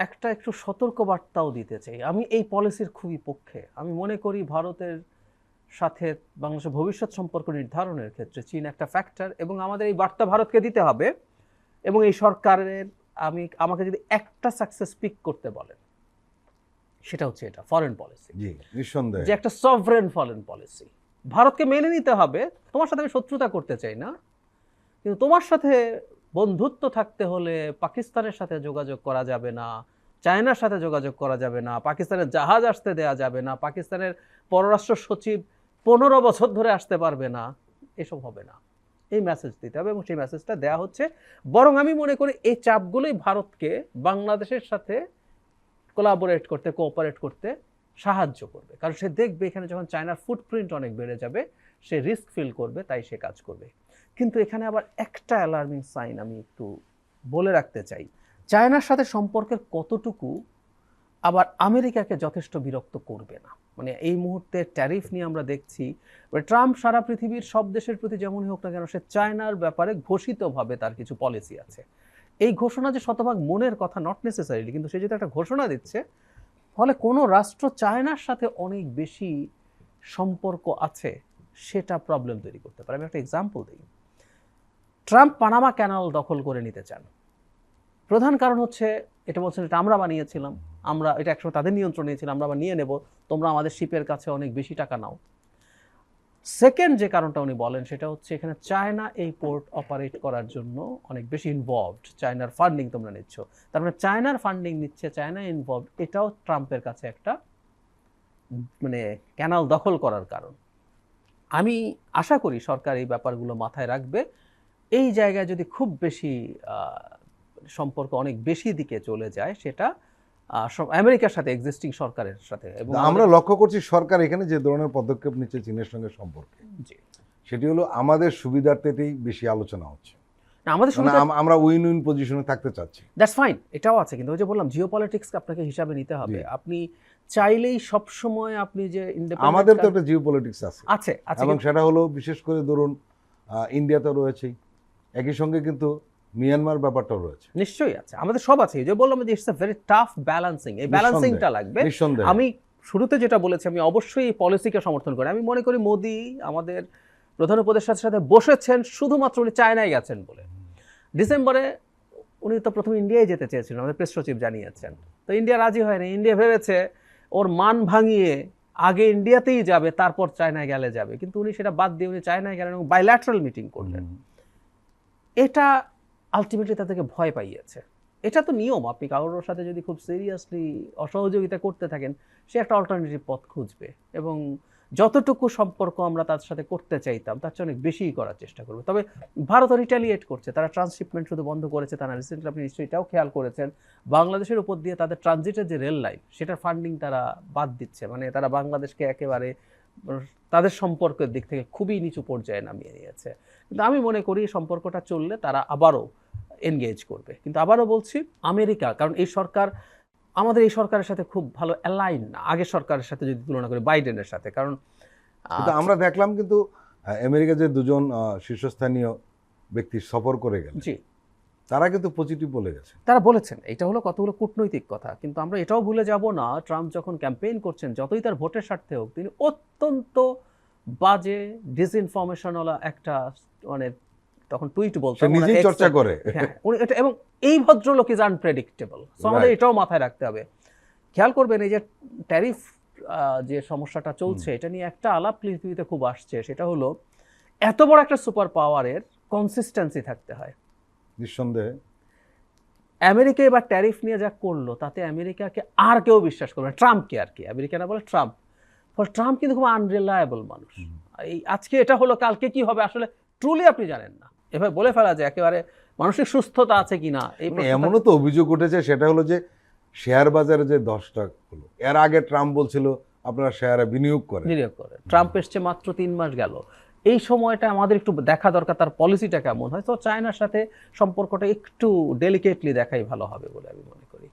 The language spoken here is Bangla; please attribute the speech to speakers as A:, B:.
A: একটা একটু সতর্কবার্তাও দিতে চাই। আমি এই পলিসির খুবই পক্ষে। আমি মনে করি ভারতের সাথে বাংলাদেশের ভবিষ্যৎ সম্পর্ক নির্ধারণের ক্ষেত্রে চীন একটা ফ্যাক্টর, এবং আমাদের এই বার্তা ভারতকে দিতে হবে। এবং এই সরকারের আমাকে যদি একটা সাকসেস পিক করতে বলেন, সেটা হচ্ছে এটা ফরেন পলিসি।
B: জি, নিঃসন্দেহে
A: যে একটা সভরেন ফরেন পলিসি ভারতকে মেনে নিতে হবে। তোমার সাথে আমি শত্রুতা করতে চাই না, কিন্তু তোমার সাথে বন্ধুত্ব থাকতে হলে পাকিস্তানের সাথে যোগাযোগ করা যাবে না, চায়নার সাথে যোগাযোগ করা যাবে না, পাকিস্তানের জাহাজ আসতে দেয়া যাবে না, পাকিস্তানের পররাষ্ট্র সচিব 15 বছর ধরে আসতে পারবে না, এসব হবে না। এই মেসেজ দিতে হবে, এবং সেই মেসেজটা দেয়া হচ্ছে। বরং আমি মনে করি এই চাপগুলোই ভারতকে বাংলাদেশের সাথে কোলাবোরেট করতে, কোঅপারেট করতে সাহায্য করবে। কারণ সে দেখবে এখানে যখন চায়নার ফুটপ্রিন্ট অনেক বেড়ে যাবে, সে রিস্ক ফিল করবে, তাই সে কাজ করবে। কিন্তু এখানে আবার একটা অ্যালার্মিং সাইন আমি একটু বলে রাখতে চাই। চায়নার সাথে সম্পর্কের কতটুকু আবার আমেরিকাকে যথেষ্ট বিরক্ত করবে না। মানে এই মুহূর্তে ট্যারিফ নিয়ে আমরা দেখছি, ট্রাম্প সারা পৃথিবীর সব দেশের প্রতি যেমনই হোক না কেন, সে চায়নার ব্যাপারে ঘোষিতভাবে তার কিছু পলিসি আছে। এই ঘোষণা যে শতভাগ মনের কথা নট নেসেসারিলি, কিন্তু সে যদি একটা ঘোষণা দিচ্ছে, ফলে কোনো রাষ্ট্র চায়নার সাথে অনেক বেশি সম্পর্ক আছে, সেটা প্রবলেম তৈরি করতে পারে। আমি একটা এক্সাম্পল দিই। ট্রাম্প পানামা ক্যানাল দখল করে নিতে চান। প্রধান কারণ হচ্ছে, এটা বলছেন এটা আমরা বানিয়েছিলাম, আমরা এটা একসময় তাদের নিয়ন্ত্রণে ছিল, আমরা আবার নিয়ে নেব, তোমরা আমাদের শিপের কাছে অনেক বেশি টাকা নাও। সেকেন্ড যে কারণটা উনি বলেন, সেটা হচ্ছে এখানে চায়না এই পোর্ট অপারেট করার জন্য অনেক বেশি ইনভলভড, চায়নার ফান্ডিং তোমরা নিচ্ছ। তার মানে চায়নার ফান্ডিং নিচ্ছে, চায়না ইনভলভড, এটাও ট্রাম্পের কাছে একটা মানে ক্যানাল দখল করার কারণ। আমি আশা করি সরকার এই ব্যাপারগুলো মাথায় রাখবে। এই জায়গায় যদি খুব বেশি সম্পর্ক অনেক বেশি দিকে চলে যায়, সেটা আমেরিকার সাথে, এক্সিস্টিং সরকারের সাথে। এবং
B: আমরা লক্ষ্য করছি সরকার এখানে যে ধরনের পদক্ষেপ নিচ্ছে চীনের সঙ্গে সম্পর্কে, সেটি হলো আমাদের সুবিধার্থেই বেশি আলোচনা হচ্ছে।
A: আমাদের সুবিধা,
B: আমরা উইন উইন পজিশনে থাকতে চাচ্ছি,
A: দ্যাটস ফাইন, এটাও আছে। কিন্তু ওই যে বললাম, জিওপলিটিক্সকে আপনাকে হিসাবে নিতে হবে। আপনি চাইলেই সব সময় আপনি যে
B: আমাদের তো একটা জিওপলিটিক্স আছে,
A: আছে,
B: এবং সেটা হলো বিশেষ করে ধরুন ইন্ডিয়াতে রয়েছেই, একই সঙ্গে কিন্তু মিয়ানমার ব্যাপারটাও রয়েছে।
A: নিশ্চয়ই আছে, আমাদের সব আছে। এই যে বললাম যে it's a very tough balancing, এই ব্যালেন্সিংটা লাগবে। আমি শুরুতে যেটা বলেছি, আমি অবশ্যই এই পলিসিকে সমর্থন করি। আমি মনে করি মোদি আমাদের প্রধান উপদেষ্টার সাথে বসেছেন শুধুমাত্র উনি চায়নায় গেছেন বলে। ডিসেম্বরে উনি তো প্রথম ইন্ডিয়ায় যেতে চেয়েছিলেন, আমাদের প্রেস সচিব জানিয়েছেন। তো ইন্ডিয়া রাজি হয়নি। ইন্ডিয়া ভেবেছে ওর মান ভাঙিয়ে আগে ইন্ডিয়াতেই যাবে, তারপর চায়নায় গেলে যাবে। কিন্তু উনি সেটা বাদ দিয়ে উনি চায়নায় গেলেন এবং বাইল্যাটারাল মিটিং করলেন। এটা আলটিমেটলি তাদেরকে ভয় পাইয়েছে। এটা তো নিয়ম, আপনি কারোর সাথে যদি খুব সিরিয়াসলি অসহযোগিতা করতে থাকেন, সে একটা অল্টারনেটিভ পথ খুঁজবে, এবং যতটুকু সম্পর্ক আমরা তার সাথে করতে চাইতাম তার চেয়ে অনেক বেশিই করার চেষ্টা করবে। তবে ভারত রিটালিয়েট করছে, তারা ট্রান্সশিপমেন্ট শুধু বন্ধ করেছে তা না, রিসেন্টলি আপনি নিশ্চয়ই এটাও খেয়াল করেছেন, বাংলাদেশের উপর দিয়ে তাদের ট্রানজিটের যে রেল লাইন, সেটার ফান্ডিং তারা বাদ দিচ্ছে। মানে তারা বাংলাদেশকে একেবারে তাদের সম্পর্কের দিক থেকে খুবই নিচু পর্যায়ে নামিয়ে নিয়েছে। কিন্তু আমি মনে করি সম্পর্কটা চললে তারা আবারও এনগেজ করবে। কিন্তু আবারও বলছি, আমেরিকা, কারণ এই সরকার আমাদের এই সরকারের সাথে খুব ভালো অ্যালাইন না আগের সরকারের সাথে যদি তুলনা করি বাইডেনের সাথে। কারণ
B: আমরা দেখলাম কিন্তু আমেরিকা যে দুজন শীর্ষস্থানীয় ব্যক্তি সফর করে গেল, জি, তারা কিন্তু পজিটিভ বলে গেছে,
A: তারা বলেছেন। এটা হলো কতগুলো কূটনৈতিক কথা। কিন্তু আমরা এটাও ভুলে যাব না, ট্রাম্প যখন ক্যাম্পেইন করছেন, যতই তার ভোটের স্বার্থে হোক, তিনি অত্যন্ত বাজে ডিসইনফরমেশনওয়ালা একটা মানে তখন টুইট বলতেন,
B: নিজেই চর্চা করে।
A: এবং এই ভদ্রলোক ইজ আনপ্রেডিক্টেবল। সো আমাদের এটাও মাথায় রাখতে হবে। খেয়াল করবেন, এই যে ট্যারিফ যে সমস্যাটা চলছে, এটা নিয়ে একটা আলাপ পৃথিবীতে খুব আসছে, সেটা হলো এত বড় একটা সুপার পাওয়ারের কনসিস্টেন্সি থাকতে হয়।
B: নিঃসন্দেহে
A: আমেরিকা এবার ট্যারিফ নিয়ে যা করলো, তাতে আমেরিকাকে আর কেউ বিশ্বাস করবে না, ট্রাম্পকে আর কি, আমেরিকা না বলে ট্রাম্প। ফলে ট্রাম্প কিন্তু খুব আনরিলায়েবল মানুষ। এই আজকে এটা হলো, কালকে কি হবে আসলে ট্রুলি আপনি জানেন না। এভাবে বলে ফেলা যায় একেবারে মানসিক সুস্থতা আছে কিনা।
B: এমনও তো অভিযোগ উঠেছে, সেটা হলো যে শেয়ার বাজারে যে 10টা হলো, এর আগে ট্রাম্প বলছিল আপনারা শেয়ারে বিনিয়োগ করেন।
A: ট্রাম্প এসছে মাত্র 3 মাস গেল। এই সময়টা আমাদের একটু দেখা দরকার তার পলিসিটা কেমন হয়। তো চায়নার সাথে সম্পর্কটা একটু ডেলিকেটলি দেখাই ভালো হবে বলে আমি মনে করি।